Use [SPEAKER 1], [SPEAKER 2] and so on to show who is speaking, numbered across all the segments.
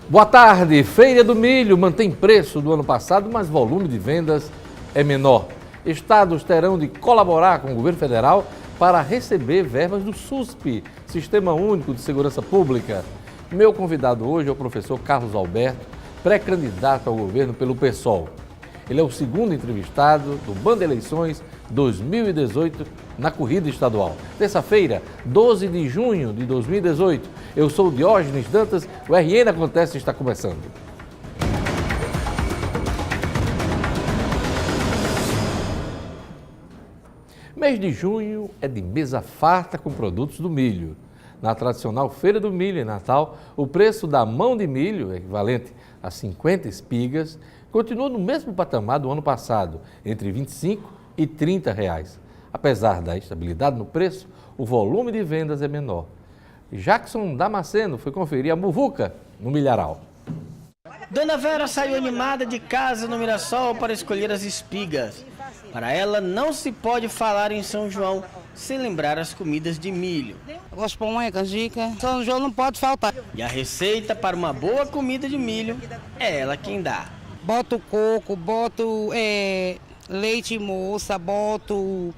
[SPEAKER 1] Boa tarde. Feira do Milho mantém preço do ano passado, mas volume de vendas é menor. Estados terão de colaborar com o governo federal para receber verbas do SUSP, Sistema Único de Segurança Pública. Meu convidado hoje é o professor Carlos Alberto, pré-candidato ao governo pelo PSOL. Ele é o segundo entrevistado do Band Eleições 2018 na corrida estadual. Terça-feira, 12 de junho de 2018. Eu sou Diógenes Dantas, o RN Acontece está começando. Mês de junho é de mesa farta com produtos do milho. Na tradicional Feira do Milho em Natal, o preço da mão de milho, equivalente a 50 espigas, continua no mesmo patamar do ano passado, entre R$ 25 e R$ 30 reais. Apesar da estabilidade no preço, o volume de vendas é menor. Jackson Damasceno foi conferir a muvuca no Milharal.
[SPEAKER 2] Dona Vera saiu animada de casa no Mirassol para escolher as espigas. Para ela, não se pode falar em São João sem lembrar as comidas de milho.
[SPEAKER 3] Eu gosto de pamonha, canjica. São João não pode faltar.
[SPEAKER 2] E a receita para uma boa comida de milho é ela quem dá.
[SPEAKER 3] Boto coco, boto leite moça, boto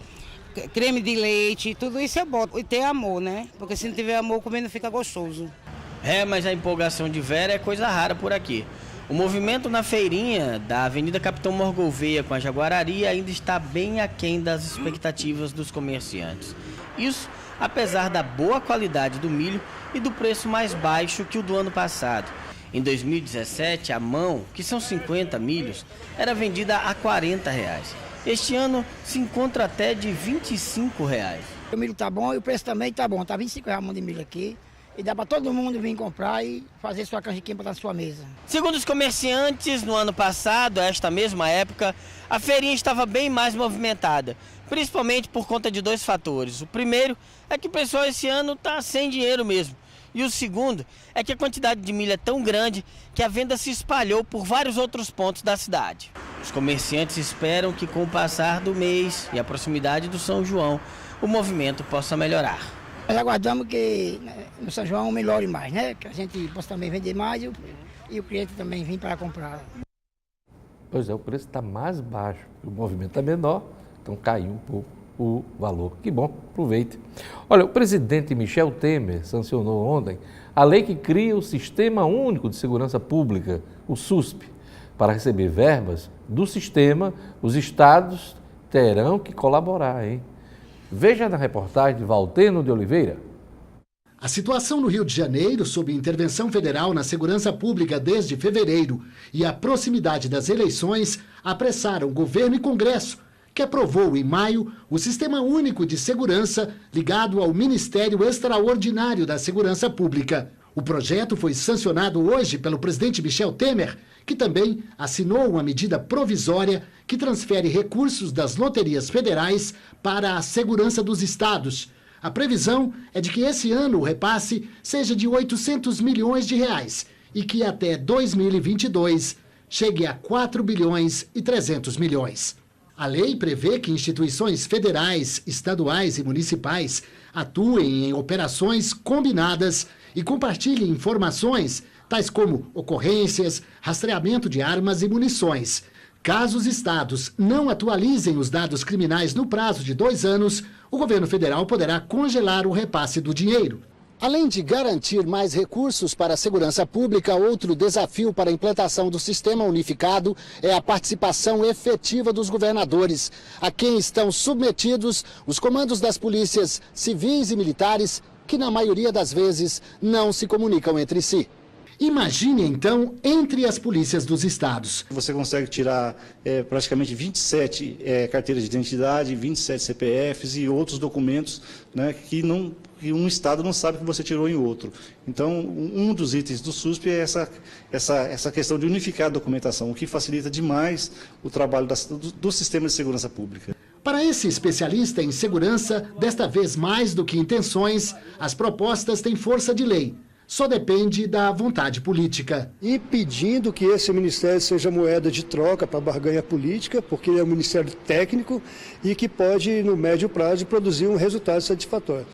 [SPEAKER 3] creme de leite, tudo isso eu boto. E ter amor, né? Porque se não tiver amor, comer não fica gostoso.
[SPEAKER 2] Mas a empolgação de Vera é coisa rara por aqui. O movimento na feirinha da Avenida Capitão Mor Gouveia com a Jaguarari ainda está bem aquém das expectativas dos comerciantes. Isso apesar da boa qualidade do milho e do preço mais baixo que o do ano passado. Em 2017, a mão, que são 50 milhos, era vendida a R$ 40. Este ano se encontra até de R$ 25.
[SPEAKER 4] O milho tá bom e o preço também tá bom. Tá R$ 25 a mão de milho aqui. E dá para todo mundo vir comprar e fazer sua canjiquinha para na sua mesa.
[SPEAKER 2] Segundo os comerciantes, no ano passado, a esta mesma época, a feirinha estava bem mais movimentada, principalmente por conta de dois fatores. O primeiro é que o pessoal esse ano está sem dinheiro mesmo. E o segundo é que a quantidade de milho é tão grande que a venda se espalhou por vários outros pontos da cidade. Os comerciantes esperam que com o passar do mês e a proximidade do São João, o movimento possa melhorar.
[SPEAKER 4] Nós aguardamos que no São João melhore mais, né? Que a gente possa também vender mais e o cliente também vir para comprar.
[SPEAKER 1] Pois é, o preço está mais baixo, o movimento é menor, então caiu um pouco o valor. Que bom, aproveite. Olha, o presidente Michel Temer sancionou ontem a lei que cria o Sistema Único de Segurança Pública, o SUSP. Para receber verbas do sistema, os estados terão que colaborar, hein? Veja na reportagem de Valteno de Oliveira.
[SPEAKER 5] A situação no Rio de Janeiro, sob intervenção federal na segurança pública desde fevereiro e a proximidade das eleições, apressaram governo e Congresso, que aprovou em maio o Sistema Único de Segurança ligado ao Ministério Extraordinário da Segurança Pública. O projeto foi sancionado hoje pelo presidente Michel Temer, que também assinou uma medida provisória que transfere recursos das loterias federais para a segurança dos estados. A previsão é de que esse ano o repasse seja de 800 milhões de reais e que até 2022 chegue a 4 bilhões e 300 milhões. A lei prevê que instituições federais, estaduais e municipais atuem em operações combinadas e compartilhem informações, tais como ocorrências, rastreamento de armas e munições. Caso os estados não atualizem os dados criminais no prazo de 2 anos, o governo federal poderá congelar o repasse do dinheiro. Além de garantir mais recursos para a segurança pública, outro desafio para a implantação do sistema unificado é a participação efetiva dos governadores, a quem estão submetidos os comandos das polícias civis e militares, que na maioria das vezes não se comunicam entre si. Imagine, então, entre as polícias dos estados.
[SPEAKER 6] Você consegue tirar praticamente 27 carteiras de identidade, 27 CPFs e outros documentos, né, que um estado não sabe que você tirou em outro. Então, um dos itens do SUSP é essa questão de unificar a documentação, o que facilita demais o trabalho do sistema de segurança pública.
[SPEAKER 5] Para esse especialista em segurança, desta vez mais do que intenções, as propostas têm força de lei. Só depende da vontade política.
[SPEAKER 7] E pedindo que esse ministério seja moeda de troca para barganha política, porque é um ministério técnico e que pode, no médio prazo, produzir um resultado satisfatório.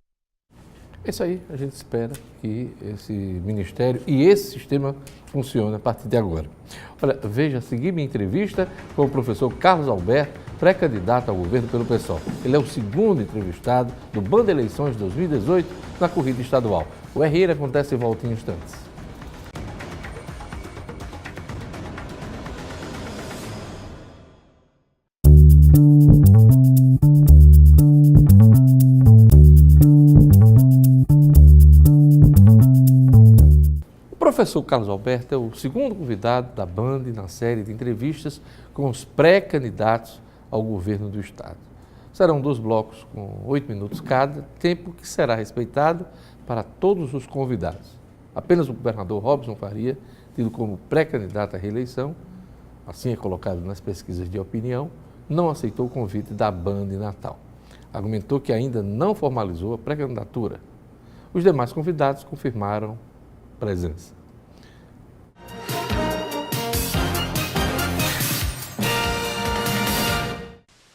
[SPEAKER 1] É isso aí, a gente espera que esse ministério e esse sistema funcione a partir de agora. Olha, veja a seguir minha entrevista com o professor Carlos Alberto, pré-candidato ao governo pelo PSOL. Ele é o segundo entrevistado do Band Eleições 2018 na corrida estadual. O RN acontece em volta em instantes. O professor Carlos Alberto é o segundo convidado da Band na série de entrevistas com os pré-candidatos ao governo do Estado. Serão 2 blocos com 8 minutos cada, tempo que será respeitado para todos os convidados. Apenas o governador Robson Faria, tido como pré-candidato à reeleição, assim é colocado nas pesquisas de opinião, não aceitou o convite da Band em Natal. Argumentou que ainda não formalizou a pré-candidatura. Os demais convidados confirmaram presença.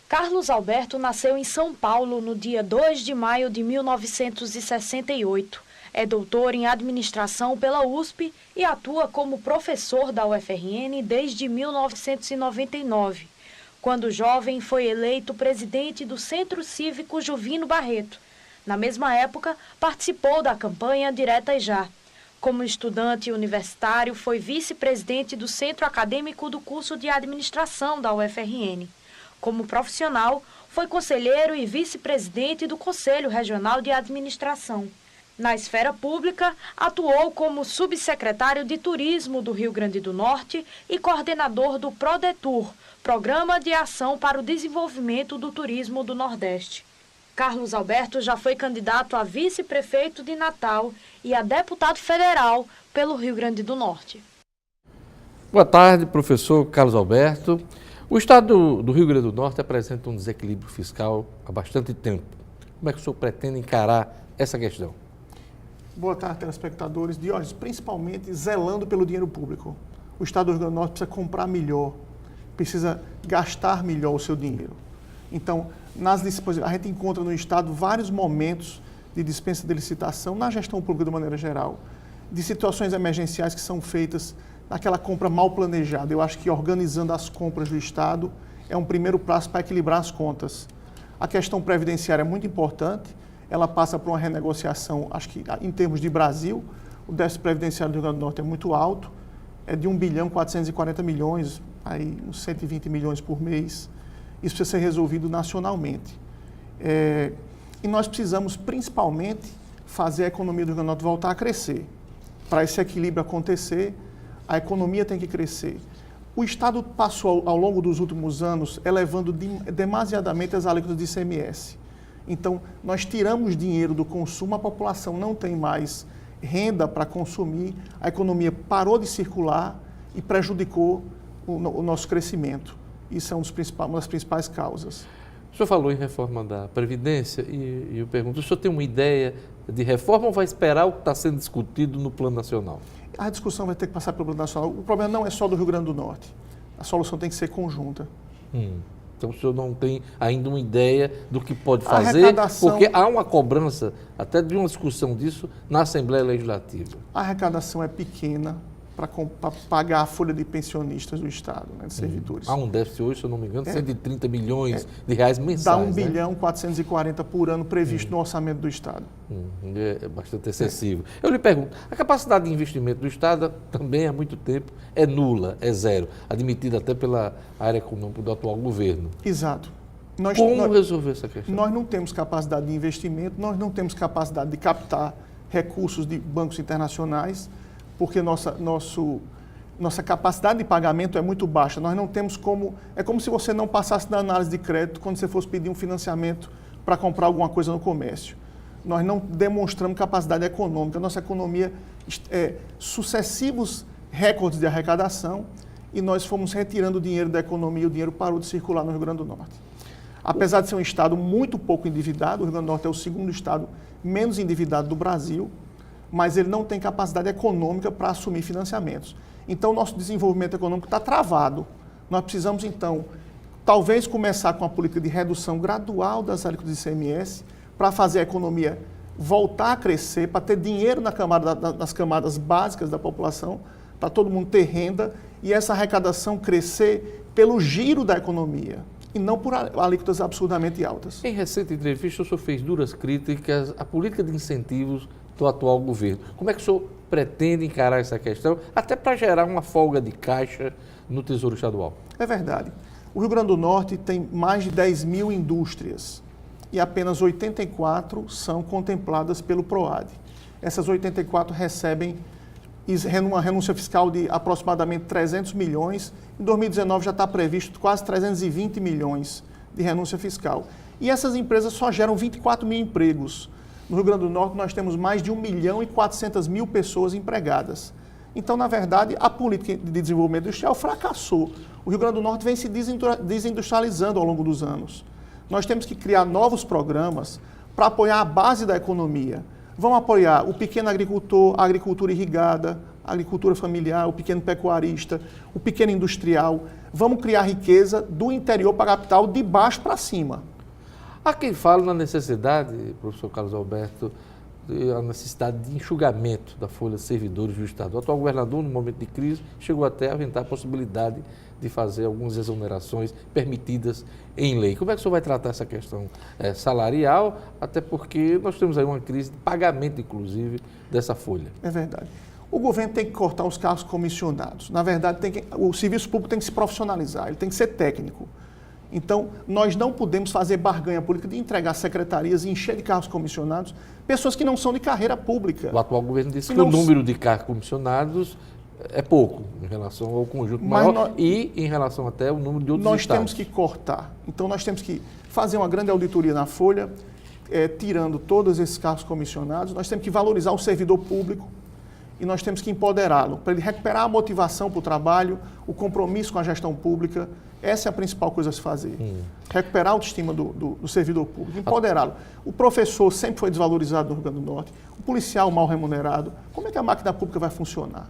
[SPEAKER 8] Carlos Alberto nasceu em São Paulo no dia 2 de maio de 1968. É doutor em administração pela USP e atua como professor da UFRN desde 1999. Quando jovem, foi eleito presidente do Centro Cívico Juvino Barreto. Na mesma época, participou da campanha Direta e Já. Como estudante universitário, foi vice-presidente do Centro Acadêmico do curso de Administração da UFRN. Como profissional, foi conselheiro e vice-presidente do Conselho Regional de Administração. Na esfera pública, atuou como subsecretário de Turismo do Rio Grande do Norte e coordenador do PRODETUR, Programa de Ação para o Desenvolvimento do Turismo do Nordeste. Carlos Alberto já foi candidato a vice-prefeito de Natal e a deputado federal pelo Rio Grande do Norte.
[SPEAKER 1] Boa tarde, professor Carlos Alberto. O estado do Rio Grande do Norte apresenta um desequilíbrio fiscal há bastante tempo. Como é que o senhor pretende encarar essa questão?
[SPEAKER 9] Boa tarde, telespectadores. Diógenes, principalmente zelando pelo dinheiro público. O estado do Rio Grande do Norte precisa comprar melhor, precisa gastar melhor o seu dinheiro. Então, a gente encontra no estado vários momentos de dispensa de licitação na gestão pública de maneira geral, de situações emergenciais que são feitas naquela compra mal planejada. Eu acho que organizando as compras do estado é um primeiro passo para equilibrar as contas. A questão previdenciária é muito importante, ela passa por uma renegociação, acho que em termos de Brasil, o déficit previdenciário do Rio Grande do Norte é muito alto, é de 1.440 bilhões, aí uns 120 milhões por mês. Isso precisa ser resolvido nacionalmente. E nós precisamos, principalmente, fazer a economia do Rio Grande do Norte voltar a crescer. Para esse equilíbrio acontecer, a economia tem que crescer. O Estado passou, ao longo dos últimos anos, elevando demasiadamente as alíquotas de ICMS. Então, nós tiramos dinheiro do consumo, a população não tem mais renda para consumir, a economia parou de circular e prejudicou o nosso crescimento. Isso é uma das principais causas.
[SPEAKER 1] O senhor falou em reforma da Previdência e eu pergunto, o senhor tem uma ideia de reforma ou vai esperar o que está sendo discutido no Plano Nacional?
[SPEAKER 9] A discussão vai ter que passar pelo Plano Nacional. O problema não é só do Rio Grande do Norte. A solução tem que ser conjunta.
[SPEAKER 1] Então o senhor não tem ainda uma ideia do que pode fazer, porque há uma cobrança até de uma discussão disso na Assembleia Legislativa.
[SPEAKER 9] A arrecadação é pequena para pagar a folha de pensionistas do Estado, né, de servidores.
[SPEAKER 1] Há um déficit hoje, se eu não me engano, 130 milhões de reais mensais.
[SPEAKER 9] Dá 1 bilhão 440 por ano previsto no orçamento do Estado.
[SPEAKER 1] É bastante excessivo. Eu lhe pergunto, a capacidade de investimento do Estado também há muito tempo é nula, é zero, admitida até pela área econômica do atual governo.
[SPEAKER 9] Exato.
[SPEAKER 1] Como resolver essa questão?
[SPEAKER 9] Nós não temos capacidade de investimento, nós não temos capacidade de captar recursos de bancos internacionais, porque nossa capacidade de pagamento é muito baixa. Nós não temos como... É como se você não passasse na análise de crédito quando você fosse pedir um financiamento para comprar alguma coisa no comércio. Nós não demonstramos capacidade econômica. Nossa economia sucessivos recordes de arrecadação e nós fomos retirando o dinheiro da economia e o dinheiro parou de circular no Rio Grande do Norte. Apesar de ser um estado muito pouco endividado, o Rio Grande do Norte é o segundo estado menos endividado do Brasil, mas ele não tem capacidade econômica para assumir financiamentos. Então, nosso desenvolvimento econômico está travado. Nós precisamos, então, talvez começar com a política de redução gradual das alíquotas de ICMS para fazer a economia voltar a crescer, para ter dinheiro nas camadas básicas da população, para todo mundo ter renda e essa arrecadação crescer pelo giro da economia e não por alíquotas absurdamente altas.
[SPEAKER 1] Em recente entrevista, o senhor fez duras críticas à política de incentivos do atual governo. Como é que o senhor pretende encarar essa questão, até para gerar uma folga de caixa no Tesouro Estadual?
[SPEAKER 9] É verdade. O Rio Grande do Norte tem mais de 10 mil indústrias e apenas 84 são contempladas pelo PROAD. Essas 84 recebem uma renúncia fiscal de aproximadamente 300 milhões. Em 2019 já está previsto quase 320 milhões de renúncia fiscal. E essas empresas só geram 24 mil empregos. No Rio Grande do Norte nós temos mais de 1.400.000 pessoas empregadas. Então, na verdade, a política de desenvolvimento industrial fracassou. O Rio Grande do Norte vem se desindustrializando ao longo dos anos. Nós temos que criar novos programas para apoiar a base da economia. Vão apoiar o pequeno agricultor, a agricultura irrigada, a agricultura familiar, o pequeno pecuarista, o pequeno industrial. Vamos criar riqueza do interior para a capital, de baixo para cima.
[SPEAKER 1] Há quem fala na necessidade, professor Carlos Alberto, a necessidade de enxugamento da folha de servidores do Estado. O atual governador, no momento de crise, chegou até a aventar a possibilidade de fazer algumas exonerações permitidas em lei. Como é que o senhor vai tratar essa questão salarial, até porque nós temos aí uma crise de pagamento, inclusive, dessa folha?
[SPEAKER 9] É verdade. O governo tem que cortar os cargos comissionados. Na verdade, o serviço público tem que se profissionalizar, ele tem que ser técnico. Então, nós não podemos fazer barganha política de entregar secretarias e encher de cargos comissionados pessoas que não são de carreira pública.
[SPEAKER 1] O atual governo disse que o número de cargos comissionados é pouco em relação ao conjunto maior e em relação até ao número de outros estados.
[SPEAKER 9] Nós temos que cortar. Então, nós temos que fazer uma grande auditoria na folha, tirando todos esses cargos comissionados. Nós temos que valorizar o servidor público e nós temos que empoderá-lo, para ele recuperar a motivação para o trabalho, o compromisso com a gestão pública. Essa é a principal coisa a se fazer. Recuperar a autoestima do servidor público, empoderá-lo. O professor sempre foi desvalorizado no Rio Grande do Norte, o policial mal remunerado. Como é que a máquina pública vai funcionar?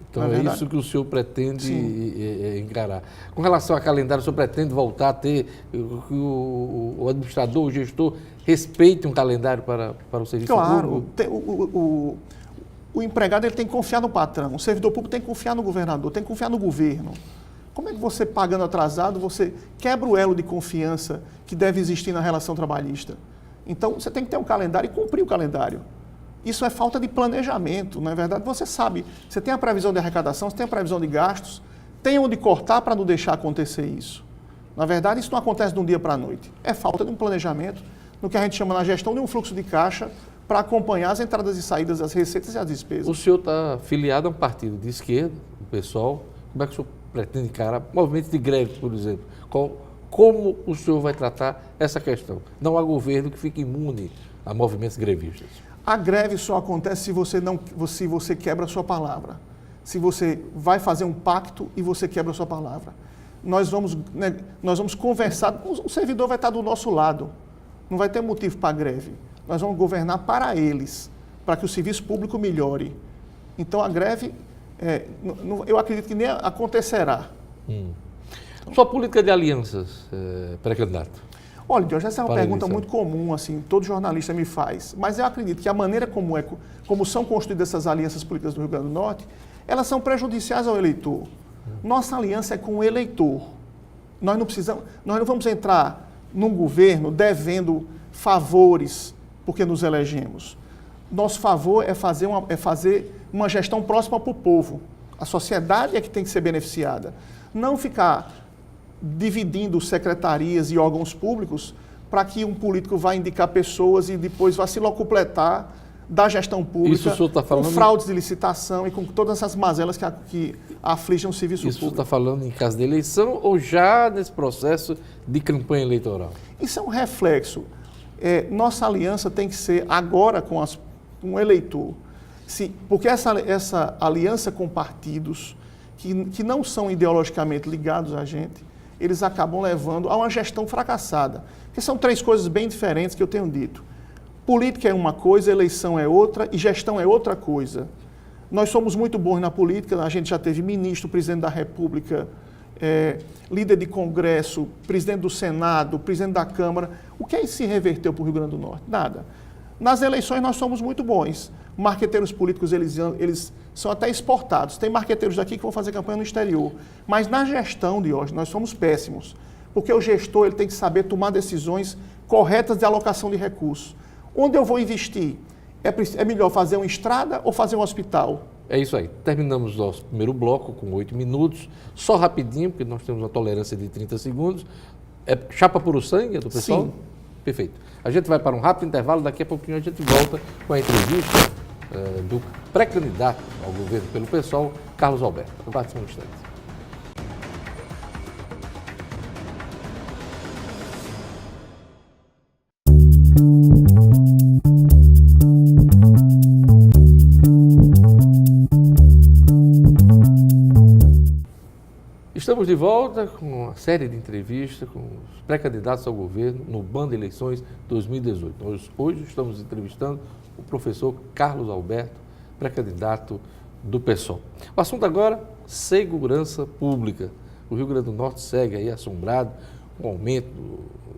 [SPEAKER 1] Então é isso que o senhor pretende encarar. Com relação ao calendário, o senhor pretende voltar a ter que o administrador, o gestor, respeite um calendário para o serviço público?
[SPEAKER 9] Claro. O empregado ele tem que confiar no patrão, o servidor público tem que confiar no governador, tem que confiar no governo. Como é que você, pagando atrasado, você quebra o elo de confiança que deve existir na relação trabalhista? Então, você tem que ter um calendário e cumprir o calendário. Isso é falta de planejamento, não é verdade? Você sabe, você tem a previsão de arrecadação, você tem a previsão de gastos, tem onde cortar para não deixar acontecer isso. Na verdade, isso não acontece de um dia para a noite. É falta de um planejamento, no que a gente chama na gestão de um fluxo de caixa, para acompanhar as entradas e saídas das receitas e as despesas.
[SPEAKER 1] O senhor está filiado a um partido de esquerda, o PSOL. Como é que o senhor pretende encarar movimentos de greve, por exemplo? Como o senhor vai tratar essa questão? Não há governo que fique imune a movimentos grevistas.
[SPEAKER 9] A greve só acontece se você quebra a sua palavra. Se você vai fazer um pacto e você quebra a sua palavra. Nós vamos conversar, o servidor vai estar do nosso lado. Não vai ter motivo para a greve. Nós vamos governar para eles, para que o serviço público melhore. Então, a greve, eu acredito que nem acontecerá.
[SPEAKER 1] Sua política de alianças, pré-candidato?
[SPEAKER 9] Olha, Jorge, essa é uma pergunta muito comum, assim, todo jornalista me faz. Mas eu acredito que a maneira como são construídas essas alianças políticas do Rio Grande do Norte, elas são prejudiciais ao eleitor. Nossa aliança é com o eleitor. Nós não vamos entrar num governo devendo favores porque nos elegemos. Nosso favor é fazer uma gestão próxima para o povo. A sociedade é que tem que ser beneficiada. Não ficar dividindo secretarias e órgãos públicos para que um político vá indicar pessoas e depois vá se locupletar da gestão pública,
[SPEAKER 1] isso o senhor está falando...
[SPEAKER 9] com fraudes de licitação e com todas essas mazelas que afligem o serviço público.
[SPEAKER 1] Isso o senhor está falando em caso de eleição ou já nesse processo de campanha eleitoral?
[SPEAKER 9] Isso é um reflexo. Nossa aliança tem que ser agora com o eleitor. Porque essa aliança com partidos que não são ideologicamente ligados a gente, eles acabam levando a uma gestão fracassada. Porque são três coisas bem diferentes que eu tenho dito. Política é uma coisa, eleição é outra e gestão é outra coisa. Nós somos muito bons na política, a gente já teve ministro, presidente da República, líder de Congresso, presidente do Senado, presidente da Câmara. O que aí se reverteu para o Rio Grande do Norte? Nada. Nas eleições nós somos muito bons. Marqueteiros políticos, eles são até exportados. Tem marqueteiros daqui que vão fazer campanha no exterior. Mas na gestão, Diógenes, nós somos péssimos. Porque o gestor ele tem que saber tomar decisões corretas de alocação de recursos. Onde eu vou investir? É melhor fazer uma estrada ou fazer um hospital?
[SPEAKER 1] É isso aí. Terminamos nosso primeiro bloco com 8 minutos. Só rapidinho, porque nós temos uma tolerância de 30 segundos. É chapa puro sangue, é do pessoal?
[SPEAKER 9] Sim.
[SPEAKER 1] Perfeito. A gente vai para um rápido intervalo. Daqui a pouquinho a gente volta com a entrevista do pré-candidato ao governo pelo PSOL, Carlos Alberto. Aguarde um instante. Estamos de volta com uma série de entrevistas com os pré-candidatos ao governo no Band Eleições 2018. Nós hoje estamos entrevistando o professor Carlos Alberto, pré-candidato do PSOL. O assunto agora, segurança pública. O Rio Grande do Norte segue aí assombrado com o aumento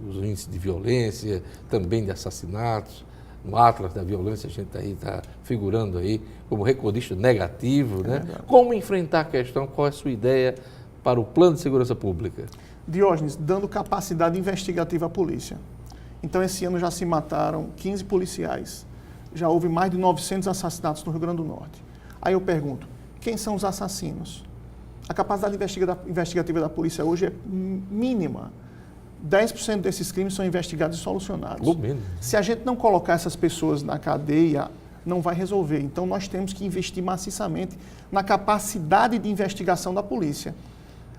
[SPEAKER 1] dos índices de violência, também de assassinatos. No Atlas da Violência a gente aí está figurando aí como recordista negativo, né? Como enfrentar a questão? Qual é a sua ideia para o plano de segurança pública?
[SPEAKER 9] Diógenes, dando capacidade investigativa à polícia. Então, esse ano já se mataram 15 policiais. Já houve mais de 900 assassinatos no Rio Grande do Norte. Aí eu pergunto, quem são os assassinos? A capacidade investigativa da polícia hoje é mínima. 10% desses crimes são investigados e solucionados. Se a gente não colocar essas pessoas na cadeia, não vai resolver. Então, nós temos que investir maciçamente na capacidade de investigação da polícia.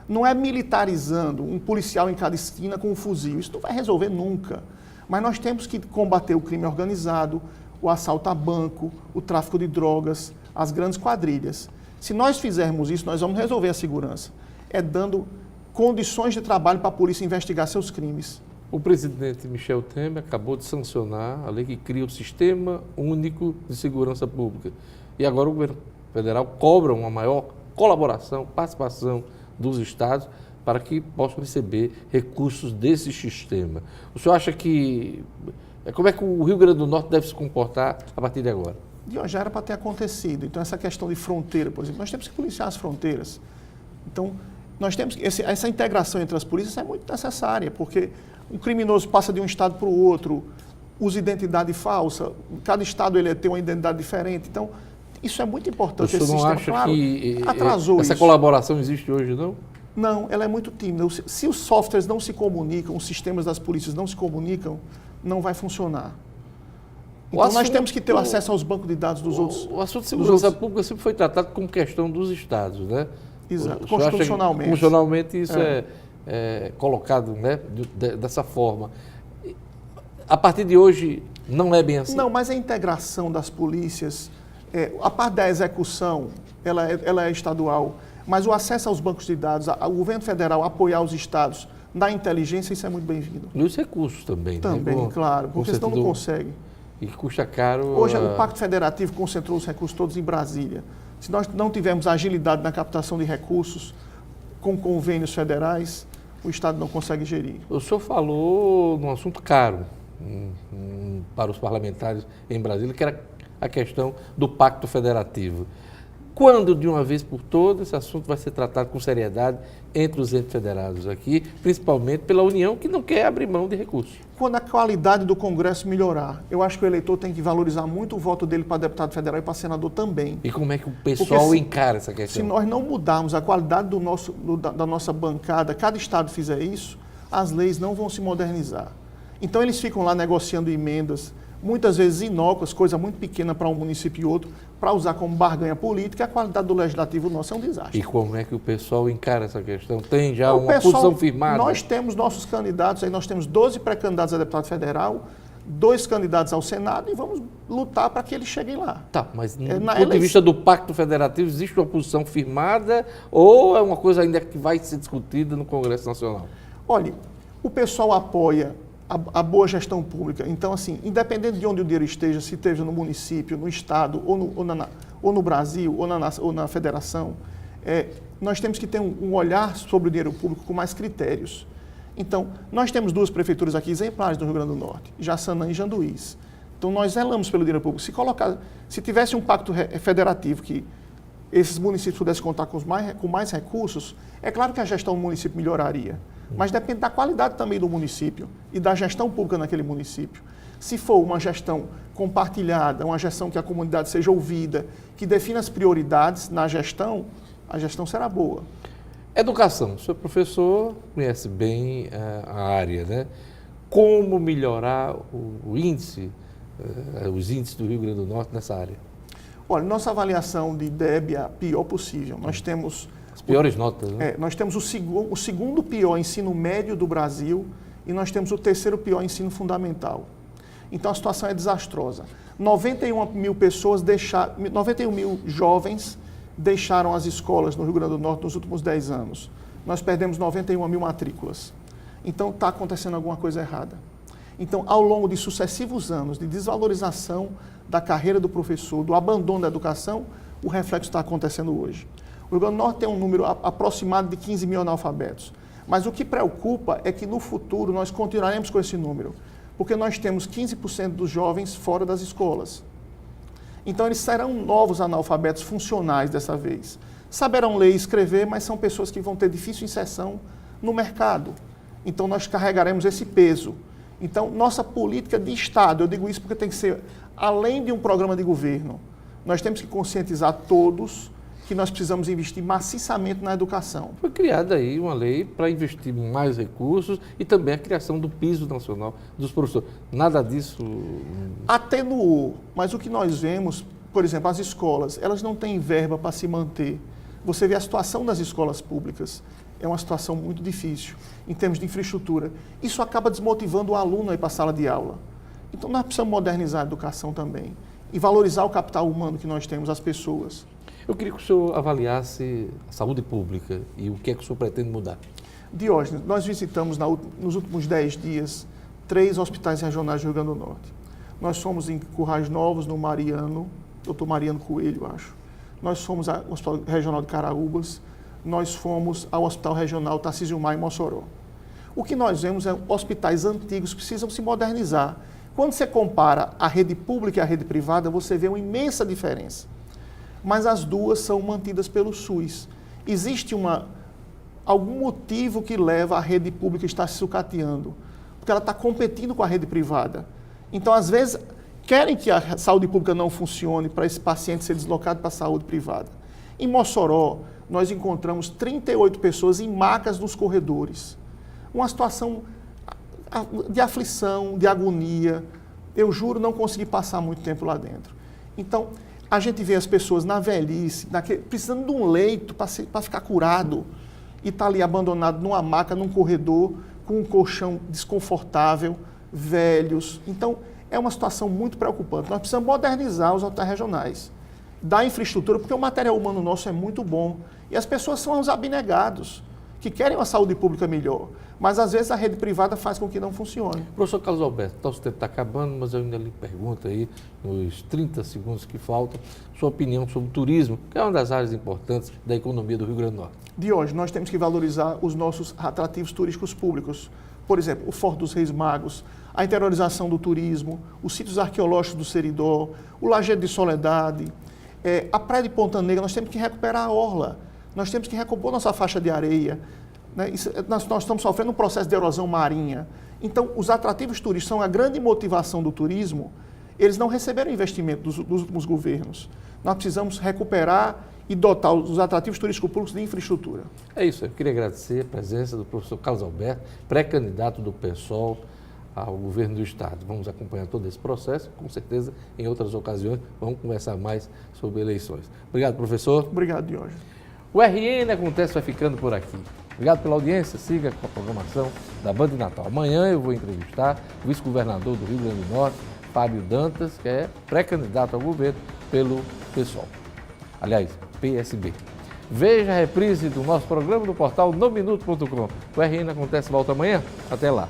[SPEAKER 9] Não é militarizando um policial em cada esquina com um fuzil. Isso não vai resolver nunca. Mas nós temos que combater o crime organizado, o assalto a banco, o tráfico de drogas, as grandes quadrilhas. Se nós fizermos isso, nós vamos resolver a segurança. É dando condições de trabalho para a polícia investigar seus crimes.
[SPEAKER 1] O presidente Michel Temer acabou de sancionar a lei que cria o Sistema Único de Segurança Pública. E agora o governo federal cobra uma maior colaboração, participação dos estados para que possam receber recursos desse sistema. O senhor acha que... Como é que o Rio Grande do Norte deve se comportar a partir de agora?
[SPEAKER 9] Já era para ter acontecido. Então, essa questão de fronteira, por exemplo, nós temos que policiar as fronteiras. Então, nós temos que... Essa integração entre as polícias é muito necessária, porque o criminoso passa de um estado para o outro, usa identidade falsa, cada estado ele tem uma identidade diferente. Então, isso é muito importante.
[SPEAKER 1] O senhor não acha
[SPEAKER 9] claro,
[SPEAKER 1] que
[SPEAKER 9] atrasou
[SPEAKER 1] essa
[SPEAKER 9] isso.
[SPEAKER 1] colaboração existe hoje, não?
[SPEAKER 9] Não, ela é muito tímida. Se os softwares não se comunicam, os sistemas das polícias não se comunicam, não vai funcionar. Então, nós temos que ter acesso aos bancos de dados dos outros.
[SPEAKER 1] O assunto de segurança pública sempre foi tratado como questão dos estados, né?
[SPEAKER 9] Exato, constitucionalmente.
[SPEAKER 1] Constitucionalmente isso é colocado, né, dessa forma. A partir de hoje, não é bem assim?
[SPEAKER 9] Não, mas a integração das polícias, a parte da execução, ela é estadual, mas o acesso aos bancos de dados, o governo federal apoiar os estados na inteligência, isso é muito bem-vindo.
[SPEAKER 1] E os recursos também.
[SPEAKER 9] Também, né? Claro, porque senão não consegue.
[SPEAKER 1] E que custa caro...
[SPEAKER 9] Hoje o Pacto Federativo concentrou os recursos todos em Brasília. Se nós não tivermos agilidade na captação de recursos com convênios federais, o Estado não consegue gerir.
[SPEAKER 1] O senhor falou num assunto caro para os parlamentares em Brasília, que era a questão do Pacto Federativo. Quando, de uma vez por todas, esse assunto vai ser tratado com seriedade entre os entes federados aqui, principalmente pela União, que não quer abrir mão de recursos?
[SPEAKER 9] Quando a qualidade do Congresso melhorar, eu acho que o eleitor tem que valorizar muito o voto dele para deputado federal e para senador também.
[SPEAKER 1] E como é que o pessoal encara essa questão?
[SPEAKER 9] Se nós não mudarmos a qualidade da nossa bancada, cada estado fizer isso, as leis não vão se modernizar. Então eles ficam lá negociando emendas, muitas vezes inócuas, coisa muito pequena para um município e outro, para usar como barganha política, a qualidade do legislativo nosso é um desastre.
[SPEAKER 1] E como é que o pessoal encara essa questão? Tem já uma posição firmada?
[SPEAKER 9] Nós temos nossos candidatos, aí nós temos 12 pré-candidatos a deputado federal, 2 candidatos ao Senado e vamos lutar para que eles cheguem lá.
[SPEAKER 1] Tá, mas do ponto de vista do Pacto Federativo, existe uma posição firmada ou é uma coisa ainda que vai ser discutida no Congresso Nacional?
[SPEAKER 9] Olha, o pessoal apoia a boa gestão pública. Então, assim, independente de onde o dinheiro esteja, se esteja no município, no estado, ou no Brasil, ou na federação, nós temos que ter um olhar sobre o dinheiro público com mais critérios. Então, nós temos 2 prefeituras aqui exemplares do Rio Grande do Norte, Jaçanã e Janduís. Então, nós zelamos pelo dinheiro público. Se tivesse um pacto federativo que esses municípios pudessem contar com mais recursos, é claro que a gestão do município melhoraria. Mas depende da qualidade também do município e da gestão pública naquele município. Se for uma gestão compartilhada, uma gestão que a comunidade seja ouvida, que defina as prioridades na gestão, a gestão será boa.
[SPEAKER 1] Educação. O senhor professor conhece bem a área, né? Como melhorar o índice, os índices do Rio Grande do Norte nessa área?
[SPEAKER 9] Olha, nossa avaliação de IDEB é a pior possível. Nós temos...
[SPEAKER 1] As piores notas, né?
[SPEAKER 9] Nós temos o segundo pior ensino médio do Brasil e nós temos o terceiro pior ensino fundamental. Então a situação é desastrosa. 91 mil jovens deixaram as escolas no Rio Grande do Norte nos últimos 10 anos. Nós perdemos 91 mil matrículas. Então está acontecendo alguma coisa errada. Então, ao longo de sucessivos anos de desvalorização da carreira do professor, do abandono da educação, o reflexo está acontecendo hoje. O Rio Grande do Norte tem um número aproximado de 15 mil analfabetos. Mas o que preocupa é que no futuro nós continuaremos com esse número, porque nós temos 15% dos jovens fora das escolas. Então eles serão novos analfabetos funcionais dessa vez. Saberão ler e escrever, mas são pessoas que vão ter difícil inserção no mercado. Então nós carregaremos esse peso. Então nossa política de Estado, eu digo isso porque tem que ser além de um programa de governo, nós temos que conscientizar todos que nós precisamos investir maciçamente na educação.
[SPEAKER 1] Foi criada aí uma lei para investir mais recursos e também a criação do piso nacional dos professores. Nada disso...
[SPEAKER 9] Atenuou, mas o que nós vemos, por exemplo, as escolas, elas não têm verba para se manter. Você vê a situação das escolas públicas, é uma situação muito difícil em termos de infraestrutura. Isso acaba desmotivando o aluno a ir para a sala de aula. Então nós precisamos modernizar a educação também e valorizar o capital humano que nós temos, as pessoas.
[SPEAKER 1] Eu queria que o senhor avaliasse a saúde pública e o que é que o senhor pretende mudar.
[SPEAKER 9] Diógenes, nós visitamos nos últimos 10 dias 3 hospitais regionais do Rio Grande do Norte. Nós fomos em Currais Novos, no Mariano, Dr. Mariano Coelho, acho. Nós fomos ao Hospital Regional de Caraúbas, nós fomos ao Hospital Regional Tarcísio Maia, em Mossoró. O que nós vemos é hospitais antigos que precisam se modernizar. Quando você compara a rede pública e a rede privada, você vê uma imensa diferença. Mas as duas são mantidas pelo SUS. Existe algum motivo que leva a rede pública a estar se sucateando, porque ela está competindo com a rede privada. Então, às vezes, querem que a saúde pública não funcione para esse paciente ser deslocado para a saúde privada. Em Mossoró, nós encontramos 38 pessoas em macas nos corredores. Uma situação de aflição, de agonia. Eu juro não consegui passar muito tempo lá dentro. Então, a gente vê as pessoas na velhice, precisando de um leito para ficar curado e está ali abandonado numa maca, num corredor, com um colchão desconfortável, velhos. Então, é uma situação muito preocupante. Nós precisamos modernizar os hospitais regionais, dar infraestrutura, porque o material humano nosso é muito bom. E as pessoas são os abnegados, que querem uma saúde pública melhor. Mas, às vezes, a rede privada faz com que não funcione.
[SPEAKER 1] Professor Carlos Alberto, o nosso tempo está acabando, mas eu ainda lhe pergunto aí, nos 30 segundos que faltam, sua opinião sobre o turismo, que é uma das áreas importantes da economia do Rio Grande do Norte.
[SPEAKER 9] De hoje, nós temos que valorizar os nossos atrativos turísticos públicos. Por exemplo, o Forte dos Reis Magos, a interiorização do turismo, os sítios arqueológicos do Seridó, o Lajedo de Soledade, a Praia de Ponta Negra. Nós temos que recuperar a orla, nós temos que recompor nossa faixa de areia. Nós estamos sofrendo um processo de erosão marinha. Então, os atrativos turísticos são a grande motivação do turismo. Eles não receberam investimento dos últimos governos. Nós precisamos recuperar e dotar os atrativos turísticos públicos de infraestrutura.
[SPEAKER 1] É isso, eu queria agradecer a presença do professor Carlos Alberto, pré-candidato do PSOL ao governo do Estado. Vamos acompanhar todo esse processo, com certeza, em outras ocasiões, vamos conversar mais sobre eleições. Obrigado, professor.
[SPEAKER 9] Obrigado, Diógenes.
[SPEAKER 1] O RN Acontece vai ficando por aqui. Obrigado pela audiência, siga com a programação da Band Natal. Amanhã eu vou entrevistar o vice-governador do Rio Grande do Norte, Fábio Dantas, que é pré-candidato ao governo pelo PSOL. Aliás, PSB. Veja a reprise do nosso programa no portal nominuto.com. O RN Acontece volta amanhã. Até lá.